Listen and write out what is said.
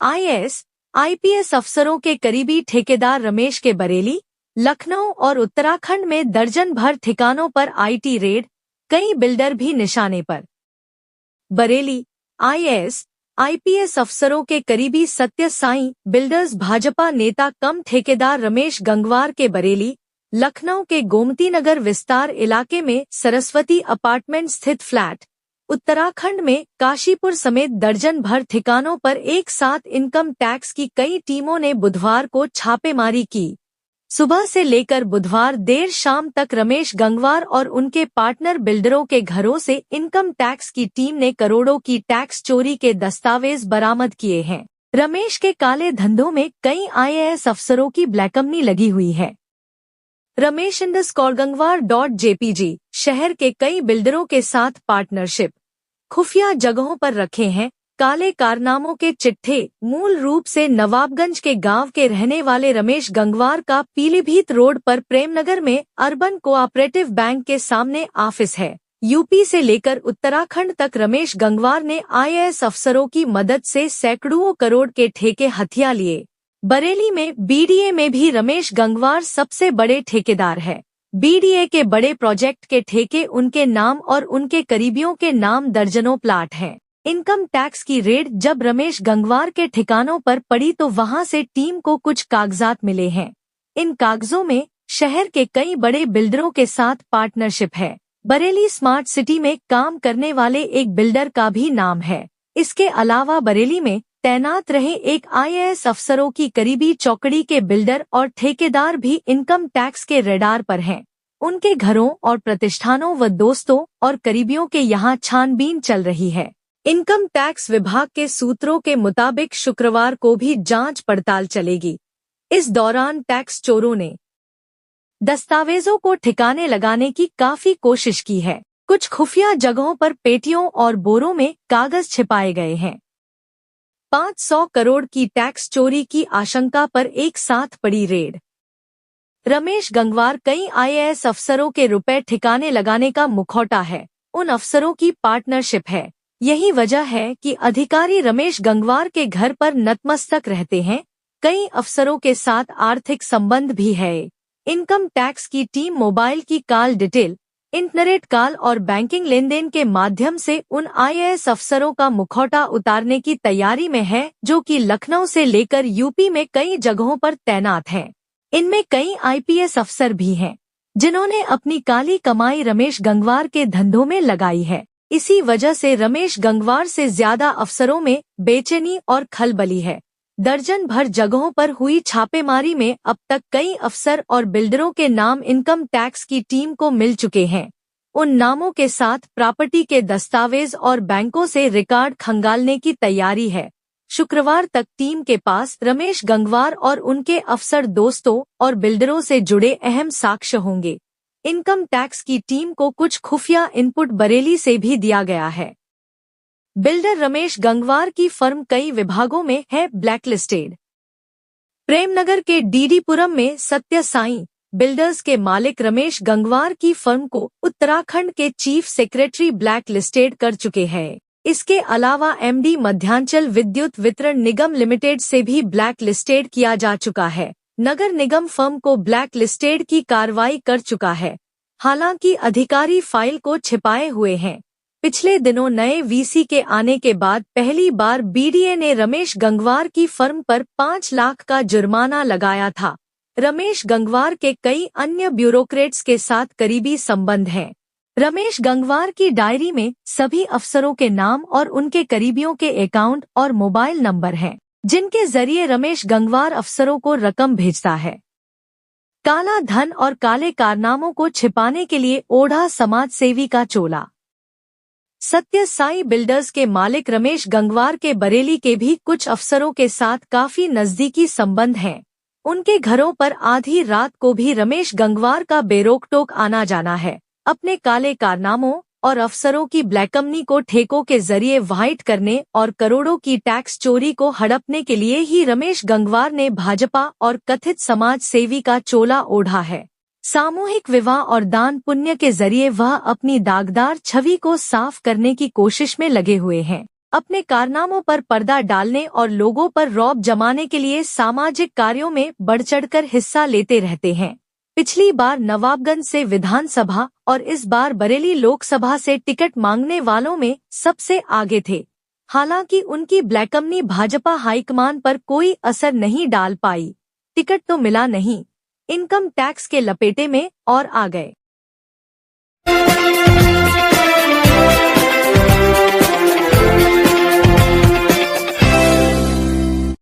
IAS, IPS अफसरों के करीबी ठेकेदार रमेश के बरेली, लखनऊ और उत्तराखंड में दर्जन भर ठिकानों पर आईटी रेड, कई बिल्डर भी निशाने पर। बरेली, आईएएस, आईपीएस अफसरों के करीबी सत्य साईं बिल्डर्स भाजपा नेता कम ठेकेदार रमेश गंगवार के बरेली, लखनऊ के गोमतीनगर विस्तार इलाके में सरस्वती अपार्टमेंट स्थित फ्लैट, उत्तराखंड में काशीपुर समेत दर्जन भर ठिकानों पर एक साथ इनकम टैक्स की कई टीमों ने बुधवार को छापेमारी की। सुबह से लेकर बुधवार देर शाम तक रमेश गंगवार और उनके पार्टनर बिल्डरों के घरों से इनकम टैक्स की टीम ने करोड़ों की टैक्स चोरी के दस्तावेज बरामद किए हैं। रमेश के काले धंधों में कई आईएएस अफसरों की ब्लैकमनी लगी हुई है। रमेश _गंगवार.jpg शहर के कई बिल्डरों के साथ पार्टनरशिप, खुफिया जगहों पर रखे हैं काले कारनामों के चिट्ठे। मूल रूप से नवाबगंज के गांव के रहने वाले रमेश गंगवार का पीलीभीत रोड पर प्रेमनगर में अर्बन कोऑपरेटिव बैंक के सामने ऑफिस है। यूपी से लेकर उत्तराखंड तक रमेश गंगवार ने आईएएस अफसरों की मदद से सैकड़ों करोड़ के ठेके हथिया लिए। बरेली में बीडीए में भी रमेश गंगवार सबसे बड़े ठेकेदार है। बीडीए के बड़े प्रोजेक्ट के ठेके उनके नाम और उनके करीबियों के नाम दर्जनों प्लाट हैं। इनकम टैक्स की रेड जब रमेश गंगवार के ठिकानों पर पड़ी तो वहां से टीम को कुछ कागजात मिले हैं। इन कागजों में शहर के कई बड़े बिल्डरों के साथ पार्टनरशिप है। बरेली स्मार्ट सिटी में काम करने वाले एक बिल्डर का भी नाम है। इसके अलावा बरेली में तैनात रहे एक आईएएस अफसरों की करीबी चौकड़ी के बिल्डर और ठेकेदार भी इनकम टैक्स के रडार पर हैं। उनके घरों और प्रतिष्ठानों व दोस्तों और करीबियों के यहाँ छानबीन चल रही है। इनकम टैक्स विभाग के सूत्रों के मुताबिक शुक्रवार को भी जांच पड़ताल चलेगी। इस दौरान टैक्स चोरों ने दस्तावेजों को ठिकाने लगाने की काफी कोशिश की है। कुछ खुफिया जगहों पर पेटियों और बोरों में कागज छिपाए गए हैं। 500 करोड़ की टैक्स चोरी की आशंका पर एक साथ पड़ी रेड। रमेश गंगवार कई आईएएस अफसरों के रुपए ठिकाने लगाने का मुखौटा है। उन अफसरों की पार्टनरशिप है। यही वजह है कि अधिकारी रमेश गंगवार के घर पर नतमस्तक रहते हैं। कई अफसरों के साथ आर्थिक संबंध भी है। इनकम टैक्स की टीम मोबाइल की कॉल डिटेल, इंटरनेट कॉल और बैंकिंग लेनदेन के माध्यम से उन आईएएस अफसरों का मुखौटा उतारने की तैयारी में है, जो कि लखनऊ से लेकर यूपी में कई जगहों पर तैनात हैं। इनमें कई आईपीएस अफसर भी हैं, जिन्होंने अपनी काली कमाई रमेश गंगवार के धंधों में लगाई है। इसी वजह से रमेश गंगवार से ज्यादा अफसरों में बेचैनी और खलबली है। दर्जन भर जगहों पर हुई छापेमारी में अब तक कई अफसर और बिल्डरों के नाम इनकम टैक्स की टीम को मिल चुके हैं। उन नामों के साथ प्रॉपर्टी के दस्तावेज और बैंकों से रिकॉर्ड खंगालने की तैयारी है। शुक्रवार तक टीम के पास रमेश गंगवार और उनके अफसर दोस्तों और बिल्डरों से जुड़े अहम साक्ष्य होंगे। इनकम टैक्स की टीम को कुछ खुफिया इनपुट बरेली से भी दिया गया है। बिल्डर रमेश गंगवार की फर्म कई विभागों में है ब्लैकलिस्टेड। प्रेमनगर के डीडीपुरम में सत्य साईं बिल्डर्स के मालिक रमेश गंगवार की फर्म को उत्तराखंड के चीफ सेक्रेटरी ब्लैक लिस्टेड कर चुके हैं। इसके अलावा एमडी मध्यांचल विद्युत वितरण निगम लिमिटेड से भी ब्लैक लिस्टेड किया जा चुका है। नगर निगम फर्म को ब्लैक लिस्टेड की कार्रवाई कर चुका है। हालांकि अधिकारी फाइल को छिपाए हुए हैं। पिछले दिनों नए वीसी के आने के बाद पहली बार बीडीए ने रमेश गंगवार की फर्म पर 5 लाख का जुर्माना लगाया था। रमेश गंगवार के कई अन्य ब्यूरोक्रेट्स के साथ करीबी संबंध हैं। रमेश गंगवार की डायरी में सभी अफसरों के नाम और उनके करीबियों के अकाउंट और मोबाइल नंबर हैं, जिनके जरिए रमेश गंगवार अफसरों को रकम भेजता है। काला धन और काले कारनामों को छिपाने के लिए ओढ़ा समाज सेवी का चोला। सत्य साई बिल्डर्स के मालिक रमेश गंगवार के बरेली के भी कुछ अफसरों के साथ काफी नजदीकी संबंध हैं। उनके घरों पर आधी रात को भी रमेश गंगवार का बेरोक-टोक आना जाना है। अपने काले कारनामों और अफसरों की ब्लैकमनी को ठेकों के जरिए वाइट करने और करोड़ों की टैक्स चोरी को हड़पने के लिए ही रमेश गंगवार ने भाजपा और कथित समाज सेवी का चोला ओढ़ा है। सामूहिक विवाह और दान पुण्य के जरिए वह अपनी दागदार छवि को साफ करने की कोशिश में लगे हुए हैं। अपने कारनामों पर पर्दा डालने और लोगों पर रौब जमाने के लिए सामाजिक कार्यों में बढ़ चढ़कर हिस्सा लेते रहते हैं। पिछली बार नवाबगंज से विधानसभा और इस बार बरेली लोकसभा से टिकट मांगने वालों में सबसे आगे थे। हालांकि उनकी ब्लैकमनी भाजपा हाईकमान पर कोई असर नहीं डाल पाई। टिकट तो मिला नहीं, इनकम टैक्स के लपेटे में और आ गए।